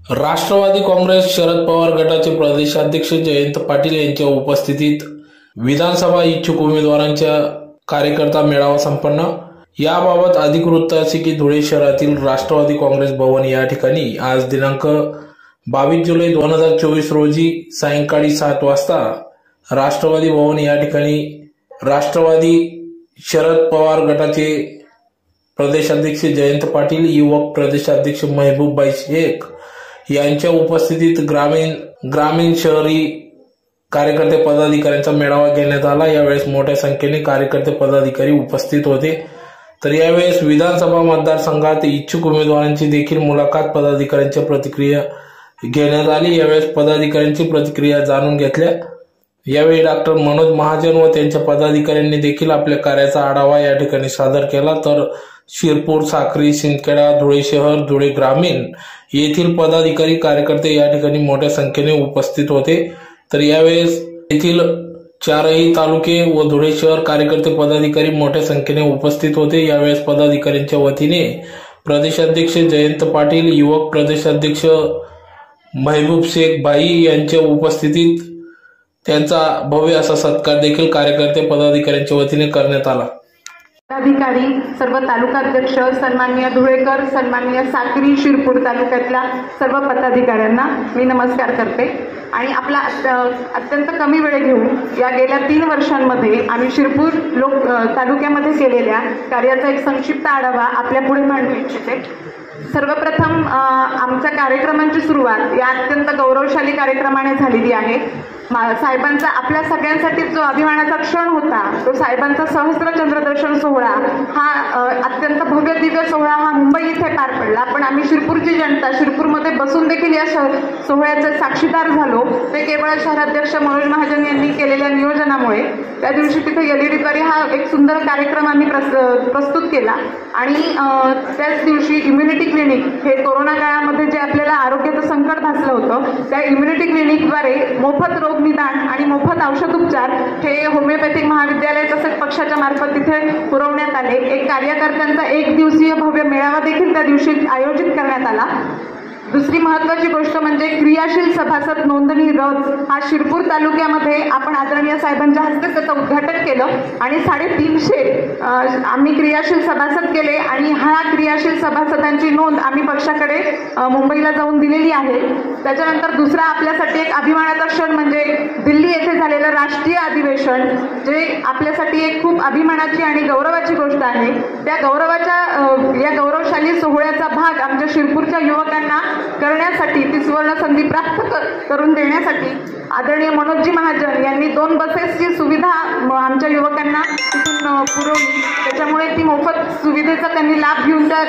राष्ट्रवादी काँग्रेस शरद पवार गटाचे प्रदेशाध्यक्ष जयंत पाटील यांच्या उपस्थितीत विधानसभा इच्छुक उमेदवारांच्या कार्यकर्ता मेळावा संपन्न। याबाबत अधिक वृत्त असे की धुळे शहरातील राष्ट्रवादी काँग्रेस भवन या ठिकाणी आज दिनांक 22 जुलै 2024 रोजी सायंकाळी 7 वाजता राष्ट्रवादी भवन या ठिकाणी राष्ट्रवादी शरद पवार गटाचे प्रदेशाध्यक्ष जयंत पाटील, युवक प्रदेशाध्यक्ष महबूबभाई शेख यांच्या उपस्थितीत ग्रामीण शहरी कार्यकर्ते पदाधिकाऱ्यांचा मेळावा घेण्यात आला। यावेळेस मोठ्या संख्येने कार्यकर्ते पदाधिकारी उपस्थित होते। तर यावेळेस विधानसभा मतदारसंघात इच्छुक उमेदवारांची देखील मुलाखत पदाधिकाऱ्यांच्या प्रतिक्रिया घेण्यात आली। यावेळेस पदाधिकाऱ्यांची प्रतिक्रिया जाणून घेतल्या। यावेळी डॉक्टर मनोज महाजन व त्यांच्या पदाधिकाऱ्यांनी देखील आपल्या कार्याचा आढावा या ठिकाणी सादर केला। तर शिरपूर, साक्री, सिंदखेडा, धुळे शहर, धुळे ग्रामीण येथील पदाधिकारी कार्यकर्ते या ठिकाणी मोठ्या संख्येने उपस्थित होते। तर यावेळेस येथील 4ही तालुके व धुळे शहर कार्यकर्ते पदाधिकारी मोठ्या संख्येने उपस्थित होते। यावेळेस पदाधिकाऱ्यांच्या वतीने प्रदेशाध्यक्ष जयंत पाटील, युवक प्रदेशाध्यक्ष महबूब शेख भाई यांच्या उपस्थितीत त्यांचा भव्य असा सत्कार देखील कार्यकर्ते पदाधिकाऱ्यांच्या वतीने करण्यात आला। पदाधिकारी, सर्व तालुकाध्यक्ष, सन्माननीय धुळेकर, सन्माननीय साक्री, शिरपूर तालुक्यातल्या सर्व पदाधिकाऱ्यांना मी नमस्कार करते। आणि आपला अत्यंत कमी वेळ घेऊन या गेल्या 3 वर्षांमध्ये आम्ही शिरपूर तालुक्यामध्ये केलेल्या कार्याचा एक संक्षिप्त आढावा आपल्या पुढे मांडू इच्छिते। सर्वप्रथम आमच्या कार्यक्रमांची सुरुवात या अत्यंत गौरवशाली कार्यक्रमाने झालेली आहे। साहेबांचा आपल्या सगळ्यांसाठी जो अभिमानाचा क्षण होता तो साहेबांचा सहस्त्रचंद्र दर्शन सोहळा हा अत्यंत भव्य दिव्य सोहळा हा मुंबई इथे पार पडला। पण आम्ही शिरपूरची जनता शिरपूरमध्ये बसून देखील या सोहळ्याचे साक्षीदार झालो। ते केवळ शहराध्यक्ष मनोज महाजन यांनी केलेल्या नियोजनामुळे त्या दिवशी तिथे एलईडीद्वारे हा एक सुंदर कार्यक्रम आम्ही प्रस्तुत केला। आणि त्याच दिवशी इम्युनिटी क्लिनिक हे कोरोना काळामध्ये जे आपल्याला आरोग्याचं संकट भासलं होतं त्या इम्युनिटी क्लिनिकद्वारे मोफत रोग निदान आणि मोफत औषध उपचार हे होमिओपॅथिक महाविद्यालय तसेच पक्षाच्या मार्फत तिथे पुरवण्यात आले। एक कार्यकर्त्यांचा 1 दिवसीय भव्य मेळावा देखील त्या दिवशी आयोजित करण्यात आला। दुसरी महत्त्वाची गोष्ट म्हणजे क्रियाशील सभासद नोंदणी रथ हा शिरपूर तालुक्यामध्ये आपण आदरणीय साहेबांच्या हस्ते त्याचं उद्घाटन केलं आणि 350 आम्ही क्रियाशील सभासद केले आणि हा क्रियाशील सभासदांची नोंद आम्ही पक्षाकडे मुंबईला जाऊन दिलेली आहे। त्याच्यानंतर दुसरा आपल्यासाठी एक अभिमानाचा क्षण म्हणजे दिल्ली येथे झालेलं राष्ट्रीय अधिवेशन जे आपल्यासाठी एक खूप अभिमानाची आणि गौरवाची गोष्ट आहे। त्या या गौरवशाली सोहळ्याचा भाग आमच्या शिरपूरच्या युवकांना करण्यासाठी ती सुवर्ण संधी प्राप्त करून देण्यासाठी आदरणीय मनोजजी महाजन यांनी 2 बसेसची सुविधा आमच्या युवकांना तिथून पुरवली। त्याच्यामुळे ती मोफत सुविधेचा त्यांनी लाभ घेऊन त्या